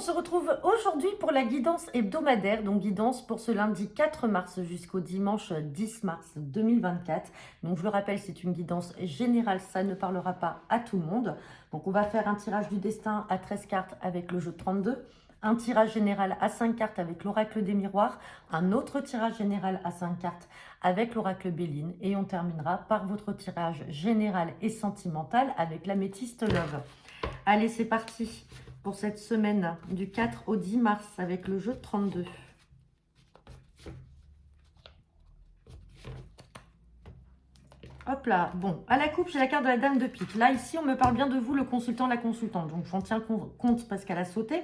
se retrouve aujourd'hui pour la guidance hebdomadaire, donc guidance pour ce lundi 4 mars jusqu'au dimanche 10 mars 2024. Donc je le rappelle, c'est une guidance générale, ça ne parlera pas à tout le monde. Donc on va faire un tirage du destin à 13 cartes avec le jeu de 32, un tirage général à 5 cartes avec l'oracle des miroirs, un autre tirage général à 5 cartes avec l'oracle Béline et on terminera par votre tirage général et sentimental avec l'améthyste Love. Allez, c'est parti pour cette semaine du 4 au 10 mars avec le jeu de 32. Hop là, bon, à la coupe, j'ai la carte de la dame de pique. Là, ici, on me parle bien de vous, le consultant, la consultante. Donc, j'en tiens compte parce qu'elle a sauté.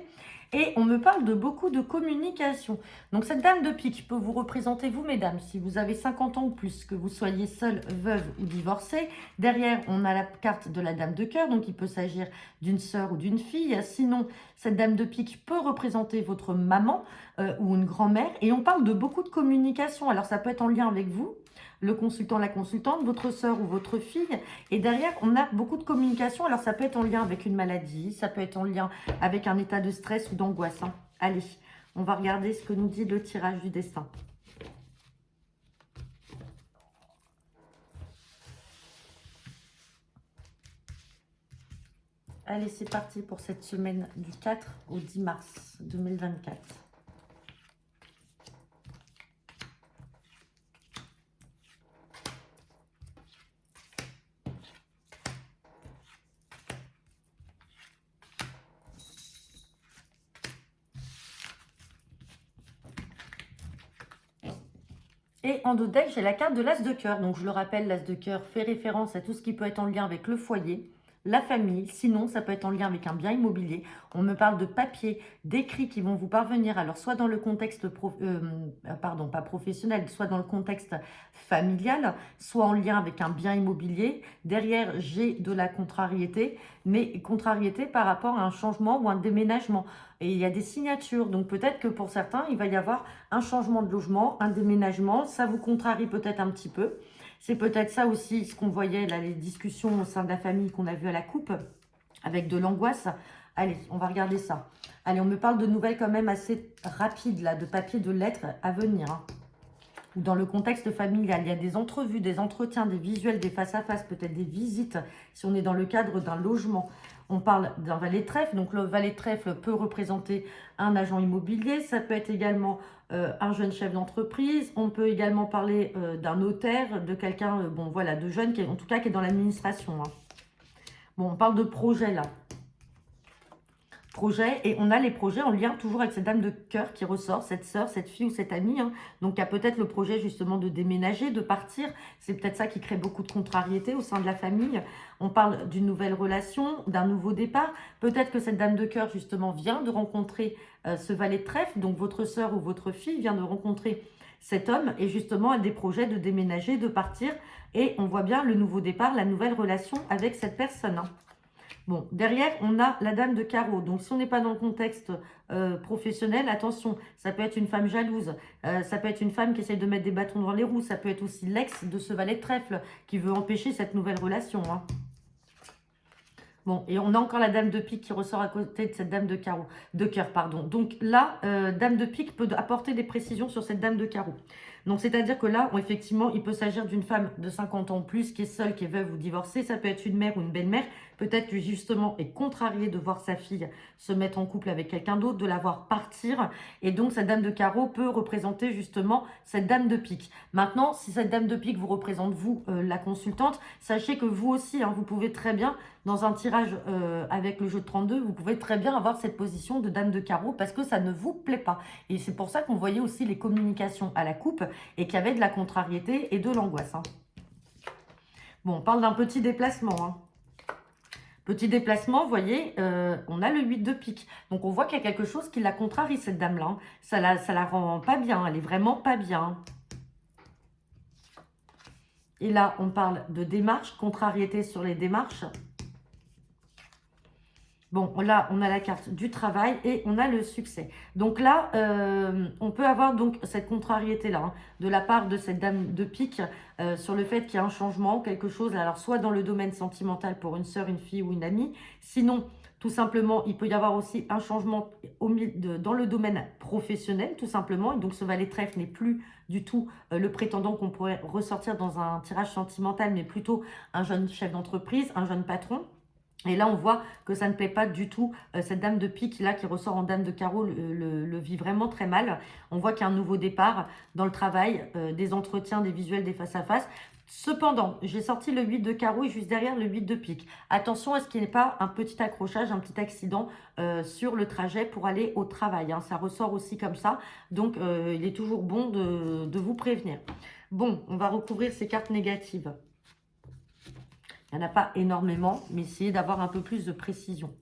Et on me parle de beaucoup de communication. Donc, cette dame de pique peut vous représenter, vous, mesdames, si vous avez 50 ans ou plus, que vous soyez seule, veuve ou divorcée. Derrière, on a la carte de la dame de cœur. Donc, il peut s'agir d'une sœur ou d'une fille. Sinon, cette dame de pique peut représenter votre maman ou une grand-mère. Et on parle de beaucoup de communication. Alors, ça peut être en lien avec vous, le consultant, la consultante, votre sœur ou votre fille. Et derrière, on a beaucoup de communication. Alors, ça peut être en lien avec une maladie, ça peut être en lien avec un état de stress ou d'angoisse. Allez, on va regarder ce que nous dit le tirage du destin. Allez, c'est parti pour cette semaine du 4 au 10 mars 2024. Et en dos de deck, j'ai la carte de l'As de cœur. Donc, je le rappelle, l'As de cœur fait référence à tout ce qui peut être en lien avec le foyer, la famille. Sinon, ça peut être en lien avec un bien immobilier. On me parle de papier, d'écrits qui vont vous parvenir. Alors, soit dans le contexte, pas professionnel, soit dans le contexte familial, soit en lien avec un bien immobilier. Derrière, j'ai de la contrariété, mais contrariété par rapport à un changement ou un déménagement. Et il y a des signatures. Donc, peut-être que pour certains, il va y avoir un changement de logement, un déménagement. Ça vous contrarie peut-être un petit peu. C'est peut-être ça aussi, ce qu'on voyait là, les discussions au sein de la famille qu'on a vu à la coupe, avec de l'angoisse. Allez, on va regarder ça. Allez, on me parle de nouvelles quand même assez rapides, là, de papier, de lettres à venir. Ou dans le contexte familial, il y a des entrevues, des entretiens, des visuels, des face-à-face, peut-être des visites, si on est dans le cadre d'un logement. On parle d'un valet de trèfle, donc le valet de trèfle peut représenter un agent immobilier, ça peut être également un jeune chef d'entreprise, on peut également parler d'un notaire, de quelqu'un, bon voilà, de jeune, en tout cas qui est dans l'administration. Bon, on parle de projet là. Projet, et on a les projets en lien toujours avec cette dame de cœur qui ressort, cette sœur, cette fille ou cette amie. Donc, il y a peut-être le projet justement de déménager, de partir. C'est peut-être ça qui crée beaucoup de contrariétés au sein de la famille. On parle d'une nouvelle relation, d'un nouveau départ. Peut-être que cette dame de cœur justement vient de rencontrer ce valet de trèfle. Donc, votre sœur ou votre fille vient de rencontrer cet homme et justement a des projets de déménager, de partir. Et on voit bien le nouveau départ, la nouvelle relation avec cette personne. Bon, derrière, on a la dame de carreau. Donc, si on n'est pas dans le contexte professionnel, attention, ça peut être une femme jalouse, ça peut être une femme qui essaye de mettre des bâtons dans les roues, ça peut être aussi l'ex de ce valet de trèfle qui veut empêcher cette nouvelle relation. Bon, et on a encore la dame de pique qui ressort à côté de cette dame de carreau, de cœur, pardon. Donc là, dame de pique peut apporter des précisions sur cette dame de carreau. Donc, c'est-à-dire que là, effectivement, il peut s'agir d'une femme de 50 ans ou plus qui est seule, qui est veuve ou divorcée. Ça peut être une mère ou une belle-mère. Peut-être que justement est contrariée de voir sa fille se mettre en couple avec quelqu'un d'autre, de la voir partir. Et donc, cette dame de carreau peut représenter justement cette dame de pique. Maintenant, si cette dame de pique vous représente, vous, la consultante, sachez que vous aussi, vous pouvez très bien, dans un tirage avec le jeu de 32, vous pouvez très bien avoir cette position de dame de carreau parce que ça ne vous plaît pas. Et c'est pour ça qu'on voyait aussi les communications à la coupe et qu'il y avait de la contrariété et de l'angoisse. Bon, on parle d'un petit déplacement. Petit déplacement, vous voyez, on a le 8 de pique. Donc, on voit qu'il y a quelque chose qui la contrarie, cette dame-là. Ça la rend pas bien, elle est vraiment pas bien. Et là, on parle de démarche, contrariété sur les démarches. Bon, là, on a la carte du travail et on a le succès. Donc là, on peut avoir donc cette contrariété-là de la part de cette dame de pique sur le fait qu'il y a un changement, quelque chose, alors soit dans le domaine sentimental pour une sœur, une fille ou une amie, sinon Tout simplement, il peut y avoir aussi un changement dans le domaine professionnel, tout simplement. Et donc, ce valet de trèfle n'est plus du tout le prétendant qu'on pourrait ressortir dans un tirage sentimental, mais plutôt un jeune chef d'entreprise, un jeune patron. Et là, on voit que ça ne plaît pas du tout. Cette dame de pique, là, qui ressort en dame de carreau, le vit vraiment très mal. On voit qu'il y a un nouveau départ dans le travail, des entretiens, des visuels, des face-à-face. Cependant, j'ai sorti le 8 de carreau et juste derrière le 8 de pique. Attention à ce qu'il n'y ait pas un petit accrochage, un petit accident sur le trajet pour aller au travail. Hein. Ça ressort aussi comme ça. Donc, il est toujours bon de vous prévenir. Bon, on va recouvrir ces cartes négatives. Il n'y en a pas énormément, mais essayez d'avoir un peu plus de précision.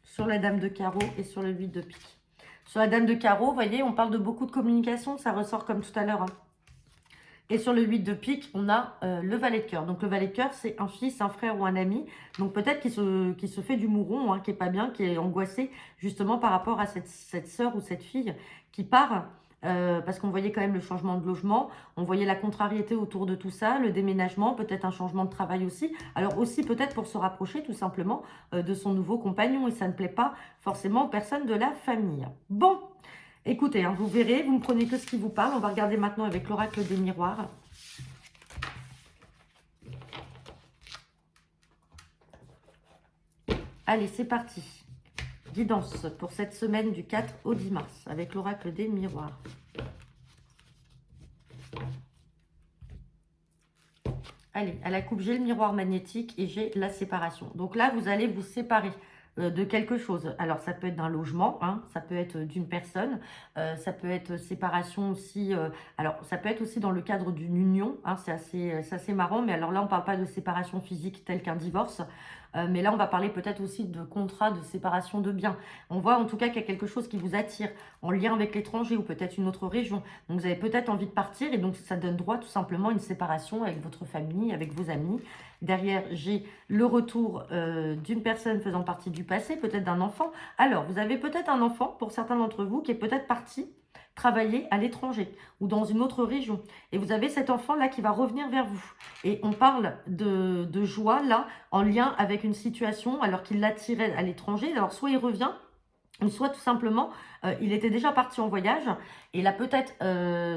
Sur la dame de carreau et sur le 8 de pique. Sur la dame de carreau, vous voyez, on parle de beaucoup de communication, ça ressort comme tout à l'heure. Hein. Et sur le 8 de pique, on a le valet de cœur. Donc le valet de cœur, c'est un fils, un frère ou un ami. Donc peut-être qu'il se fait du mouron, hein, qui n'est pas bien, qui est angoissé justement par rapport à cette sœur ou cette fille qui part. Parce qu'on voyait quand même le changement de logement, on voyait la contrariété autour de tout ça, le déménagement, peut-être un changement de travail aussi. Alors aussi peut-être pour se rapprocher tout simplement de son nouveau compagnon et ça ne plaît pas forcément aux personnes de la famille. Bon, écoutez, hein, vous verrez, vous ne prenez que ce qui vous parle. On va regarder maintenant avec l'oracle des miroirs. Allez, c'est parti. Guidance pour cette semaine du 4 au 10 mars avec l'oracle des miroirs. Allez, à la coupe, j'ai le miroir magnétique et j'ai la séparation. Donc là, vous allez vous séparer de quelque chose. Alors, ça peut être d'un logement, hein, ça peut être d'une personne, ça peut être séparation aussi. Alors, ça peut être aussi dans le cadre d'une union, hein, c'est assez marrant. Mais alors là, on ne parle pas de séparation physique telle qu'un divorce. Mais là, on va parler peut-être aussi de contrat de séparation de biens. On voit en tout cas qu'il y a quelque chose qui vous attire en lien avec l'étranger ou peut-être une autre région. Donc, vous avez peut-être envie de partir et donc ça donne droit tout simplement à une séparation avec votre famille, avec vos amis. Derrière, j'ai le retour d'une personne faisant partie du passé, peut-être d'un enfant. Alors, vous avez peut-être un enfant, pour certains d'entre vous, qui est peut-être parti travailler à l'étranger ou dans une autre région. Et vous avez cet enfant-là qui va revenir vers vous. Et on parle de joie, là, en lien avec une situation alors qu'il l'attirait à l'étranger. Alors, soit il revient, ou soit tout simplement, il était déjà parti en voyage et il a peut-être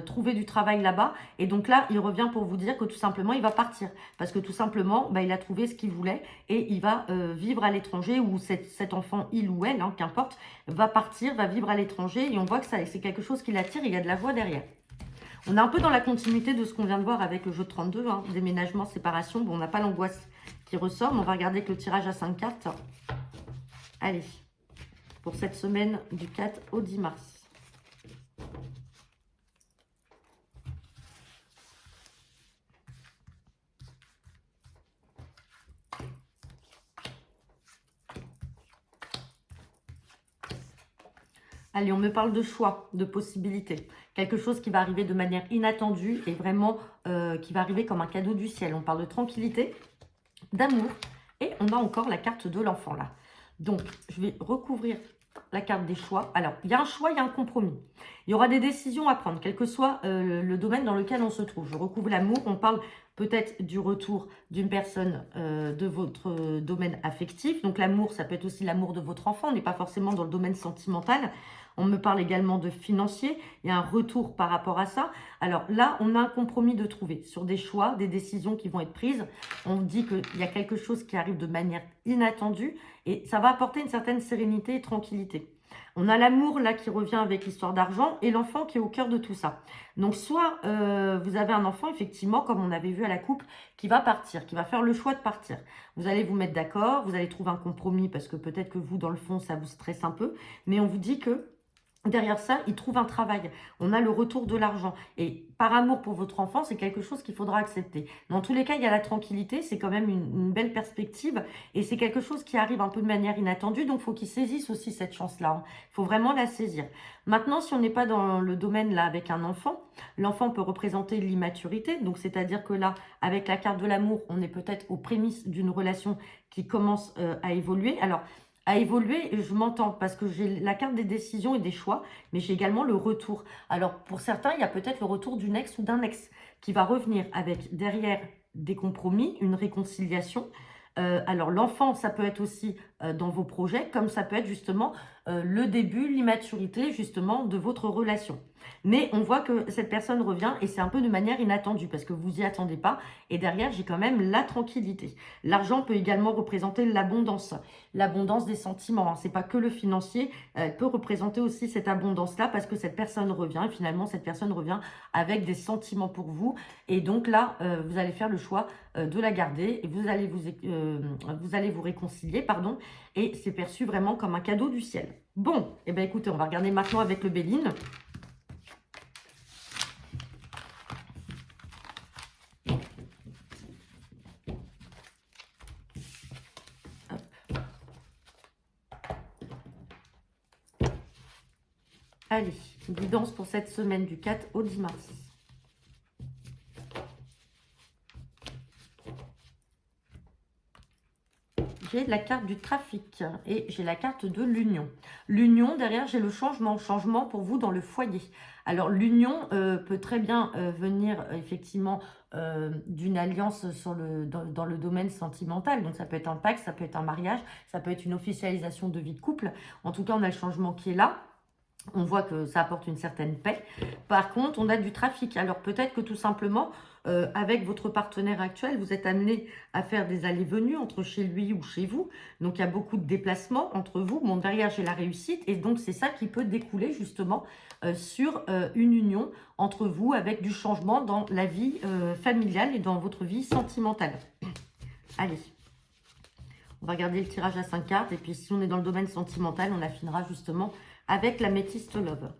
trouvé du travail là-bas. Et donc là, il revient pour vous dire que tout simplement, il va partir. Parce que tout simplement, il a trouvé ce qu'il voulait et il va vivre à l'étranger ou cet enfant, il ou elle, hein, qu'importe, va partir, va vivre à l'étranger. Et on voit que c'est quelque chose qui l'attire, il y a de la joie derrière. On est un peu dans la continuité de ce qu'on vient de voir avec le jeu de 32, hein, déménagement, séparation. Bon, on n'a pas l'angoisse qui ressort, mais on va regarder que le tirage à 5 cartes. Allez. Pour cette semaine du 4 au 10 mars. Allez, on me parle de choix, de possibilités. Quelque chose qui va arriver de manière inattendue et vraiment qui va arriver comme un cadeau du ciel. On parle de tranquillité, d'amour et on a encore la carte de l'enfant là. Donc, je vais recouvrir la carte des choix. Alors, il y a un choix, il y a un compromis. Il y aura des décisions à prendre, quel que soit le domaine dans lequel on se trouve. Je recouvre l'amour, on parle peut-être du retour d'une personne de votre domaine affectif. Donc, l'amour, ça peut être aussi l'amour de votre enfant. On n'est pas forcément dans le domaine sentimental. On me parle également de financier. Il y a un retour par rapport à ça. Alors là, on a un compromis de trouver sur des choix, des décisions qui vont être prises. On dit qu'il y a quelque chose qui arrive de manière inattendue et ça va apporter une certaine sérénité et tranquillité. On a l'amour là qui revient avec l'histoire d'argent et l'enfant qui est au cœur de tout ça. Donc soit vous avez un enfant effectivement comme on avait vu à la coupe qui va partir, qui va faire le choix de partir. Vous allez vous mettre d'accord, vous allez trouver un compromis parce que peut-être que vous dans le fond ça vous stresse un peu. Mais on vous dit que derrière ça, il trouve un travail. On a le retour de l'argent. Et par amour pour votre enfant, c'est quelque chose qu'il faudra accepter. Dans tous les cas, il y a la tranquillité. C'est quand même une belle perspective. Et c'est quelque chose qui arrive un peu de manière inattendue. Donc, il faut qu'il saisisse aussi cette chance-là. Il faut vraiment la saisir. Maintenant, si on n'est pas dans le domaine là avec un enfant, l'enfant peut représenter l'immaturité. Donc, c'est-à-dire que là, avec la carte de l'amour, on est peut-être aux prémices d'une relation qui commence à évoluer. Alors, à évoluer, je m'entends parce que j'ai la carte des décisions et des choix, mais j'ai également le retour. Alors, pour certains, il y a peut-être le retour d'une ex ou d'un ex qui va revenir avec derrière des compromis, une réconciliation, Alors l'enfant, ça peut être aussi dans vos projets, comme ça peut être justement le début, l'immaturité justement de votre relation. Mais on voit que cette personne revient et c'est un peu de manière inattendue parce que vous y attendez pas. Et derrière, j'ai quand même la tranquillité. L'argent peut également représenter l'abondance des sentiments, hein. C'est pas que le financier, elle peut représenter aussi cette abondance-là parce que cette personne revient et finalement cette personne revient avec des sentiments pour vous. Et donc là, vous allez faire le choix de la garder et vous allez vous réconcilier, pardon, et c'est perçu vraiment comme un cadeau du ciel. Bon, et bien écoutez, on va regarder maintenant avec le Béline. Allez, guidance pour cette semaine du 4 au 10 mars. J'ai la carte du trafic et j'ai la carte de l'union. L'union, derrière, j'ai le changement. Changement pour vous dans le foyer. Alors, l'union peut très bien venir effectivement d'une alliance dans le domaine sentimental. Donc, ça peut être un pacte, ça peut être un mariage, ça peut être une officialisation de vie de couple. En tout cas, on a le changement qui est là. On voit que ça apporte une certaine paix. Par contre, on a du trafic. Alors peut-être que tout simplement, avec votre partenaire actuel, vous êtes amené à faire des allées-venues entre chez lui ou chez vous. Donc il y a beaucoup de déplacements entre vous. Bon, derrière, j'ai la réussite. Et donc c'est ça qui peut découler justement sur une union entre vous avec du changement dans la vie familiale et dans votre vie sentimentale. Allez. On va regarder le tirage à 5 cartes. Et puis si on est dans le domaine sentimental, on affinera justement avec l'améthyste love.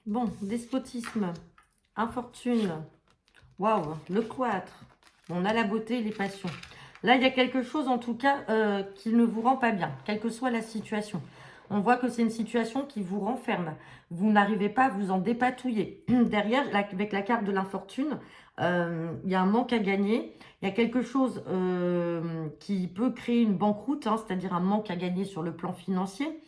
Bon, despotisme, infortune, waouh, le cloître. On a la beauté et les passions. Là, il y a quelque chose en tout cas qui ne vous rend pas bien, quelle que soit la situation. On voit que c'est une situation qui vous renferme. Vous n'arrivez pas à vous en dépatouiller. Derrière, avec la carte de l'infortune, il y a un manque à gagner. Il y a quelque chose qui peut créer une banqueroute, hein, c'est-à-dire un manque à gagner sur le plan financier.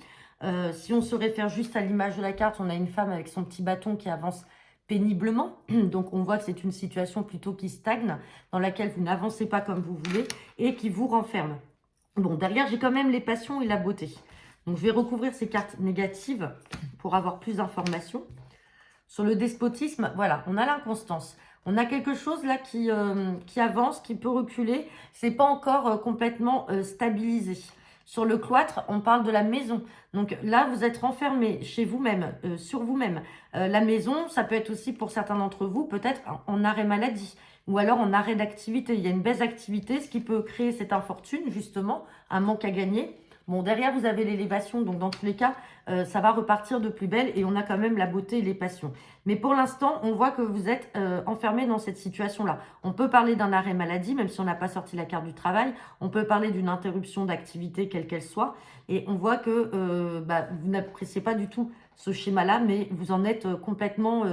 Si on se réfère juste à l'image de la carte, on a une femme avec son petit bâton qui avance péniblement. Donc, on voit que c'est une situation plutôt qui stagne, dans laquelle vous n'avancez pas comme vous voulez et qui vous renferme. Bon, derrière, j'ai quand même les passions et la beauté. Donc, je vais recouvrir ces cartes négatives pour avoir plus d'informations. Sur le despotisme, voilà, on a l'inconstance. On a quelque chose là qui avance, qui peut reculer. C'est pas encore complètement stabilisé. Sur le cloître, on parle de la maison. Donc là, vous êtes renfermé chez vous-même, sur vous-même. La maison, ça peut être aussi pour certains d'entre vous, peut-être en arrêt maladie ou alors en arrêt d'activité. Il y a une baisse d'activité, ce qui peut créer cette infortune, justement, un manque à gagner. Bon, derrière, vous avez l'élévation, donc dans tous les cas, ça va repartir de plus belle et on a quand même la beauté et les passions. Mais pour l'instant, on voit que vous êtes enfermé dans cette situation-là. On peut parler d'un arrêt maladie, même si on n'a pas sorti la carte du travail. On peut parler d'une interruption d'activité, quelle qu'elle soit. Et on voit que vous n'appréciez pas du tout ce schéma-là, mais vous en êtes complètement...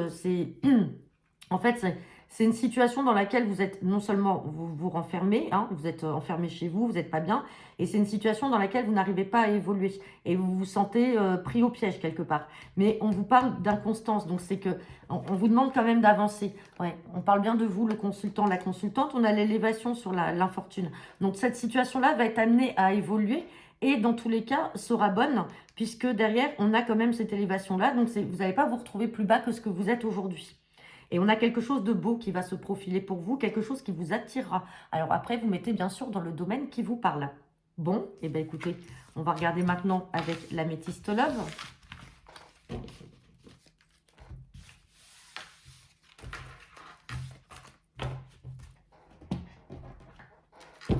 En fait, c'est une situation dans laquelle vous êtes non seulement vous renfermez, hein, vous êtes enfermé chez vous, vous n'êtes pas bien, et c'est une situation dans laquelle vous n'arrivez pas à évoluer et vous vous sentez pris au piège quelque part. Mais on vous parle d'inconstance, donc c'est que on vous demande quand même d'avancer. Ouais, on parle bien de vous, le consultant, la consultante, on a l'élévation sur l'infortune. Donc cette situation-là va être amenée à évoluer et dans tous les cas sera bonne puisque derrière on a quand même cette élévation-là, donc vous n'allez pas vous retrouver plus bas que ce que vous êtes aujourd'hui. Et on a quelque chose de beau qui va se profiler pour vous, quelque chose qui vous attirera. Alors après, vous mettez bien sûr dans le domaine qui vous parle. Bon, et bien écoutez, on va regarder maintenant avec l'améthyste love.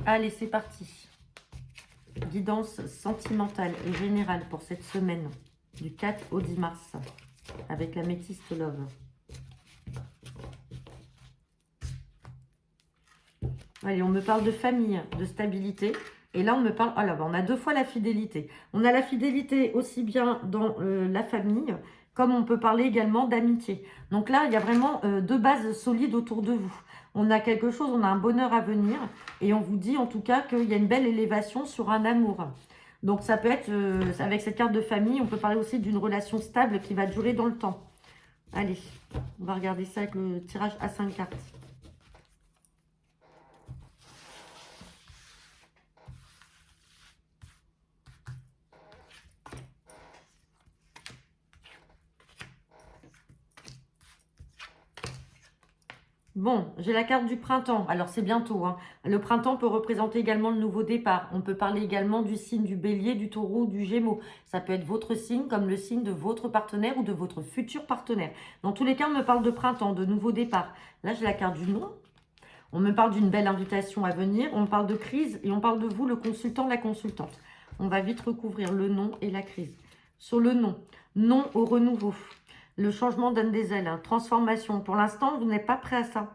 Allez, c'est parti. Guidance sentimentale et générale pour cette semaine du 4 au 10 mars avec l'améthyste love. Allez, on me parle de famille, de stabilité. Et là, on me parle... Ah là, on a deux fois la fidélité. On a la fidélité aussi bien dans la famille, comme on peut parler également d'amitié. Donc là, il y a vraiment deux bases solides autour de vous. On a quelque chose, on a un bonheur à venir. Et on vous dit en tout cas qu'il y a une belle élévation sur un amour. Donc, ça peut être, avec cette carte de famille, on peut parler aussi d'une relation stable qui va durer dans le temps. Allez, on va regarder ça avec le tirage à 5 cartes. Bon, j'ai la carte du printemps. Alors, c'est bientôt, hein. Le printemps peut représenter également le nouveau départ. On peut parler également du signe du bélier, du taureau, du gémeaux. Ça peut être votre signe comme le signe de votre partenaire ou de votre futur partenaire. Dans tous les cas, on me parle de printemps, de nouveau départ. Là, j'ai la carte du nom. On me parle d'une belle invitation à venir. On me parle de crise et on parle de vous, le consultant, la consultante. On va vite recouvrir le nom et la crise. Sur le nom, non au renouveau. Le changement donne des ailes, hein. Transformation. Pour l'instant, vous n'êtes pas prêt à ça.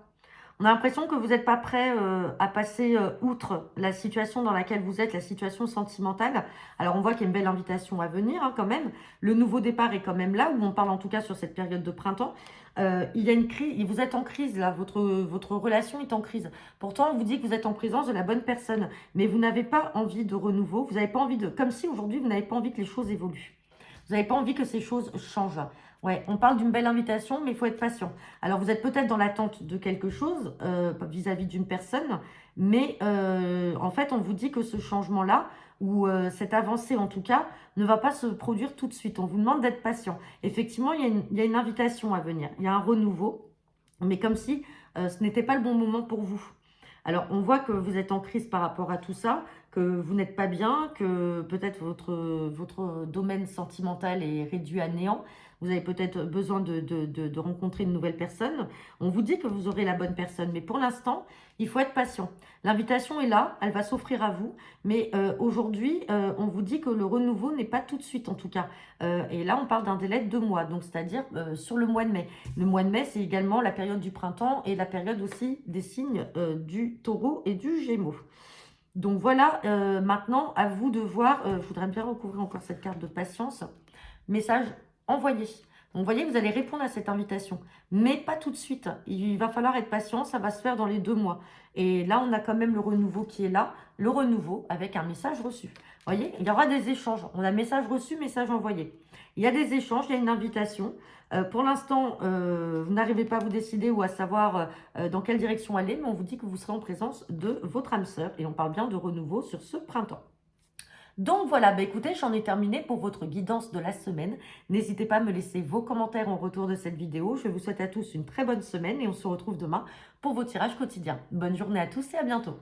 On a l'impression que vous n'êtes pas prêt à passer outre la situation dans laquelle vous êtes, la situation sentimentale. Alors, on voit qu'il y a une belle invitation à venir, hein, quand même. Le nouveau départ est quand même là, où on parle en tout cas sur cette période de printemps. Il y a une crise, vous êtes en crise là, votre relation est en crise. Pourtant, on vous dit que vous êtes en présence de la bonne personne, mais vous n'avez pas envie de renouveau, vous n'avez pas envie de... Comme si aujourd'hui, vous n'avez pas envie que les choses évoluent. Vous n'avez pas envie que ces choses changent. Ouais, on parle d'une belle invitation, mais il faut être patient. Alors, vous êtes peut-être dans l'attente de quelque chose vis-à-vis d'une personne, mais en fait, on vous dit que ce changement-là, ou cette avancée en tout cas, ne va pas se produire tout de suite. On vous demande d'être patient. Effectivement, il y a une invitation à venir. Il y a un renouveau, mais comme si ce n'était pas le bon moment pour vous. Alors, on voit que vous êtes en crise par rapport à tout ça, que vous n'êtes pas bien, que peut-être votre domaine sentimental est réduit à néant. Vous avez peut-être besoin de rencontrer une nouvelle personne. On vous dit que vous aurez la bonne personne, mais pour l'instant, il faut être patient. L'invitation est là, elle va s'offrir à vous, mais aujourd'hui, on vous dit que le renouveau n'est pas tout de suite en tout cas. Et là, on parle d'un délai de 2 mois, donc c'est-à-dire sur le mois de mai. Le mois de mai, c'est également la période du printemps et la période aussi des signes du taureau et du gémeaux. Donc voilà, maintenant, à vous de voir. Je voudrais bien recouvrir encore cette carte de patience. Message envoyé. Donc, vous voyez, vous allez répondre à cette invitation, mais pas tout de suite. Il va falloir être patient, ça va se faire dans les 2 mois. Et là, on a quand même le renouveau qui est là, le renouveau avec un message reçu. Vous voyez, il y aura des échanges. On a message reçu, message envoyé. Il y a des échanges, il y a une invitation. Pour l'instant, vous n'arrivez pas à vous décider ou à savoir dans quelle direction aller, mais on vous dit que vous serez en présence de votre âme sœur. Et on parle bien de renouveau sur ce printemps. Donc voilà, bah écoutez, j'en ai terminé pour votre guidance de la semaine. N'hésitez pas à me laisser vos commentaires en retour de cette vidéo. Je vous souhaite à tous une très bonne semaine et on se retrouve demain pour vos tirages quotidiens. Bonne journée à tous et à bientôt.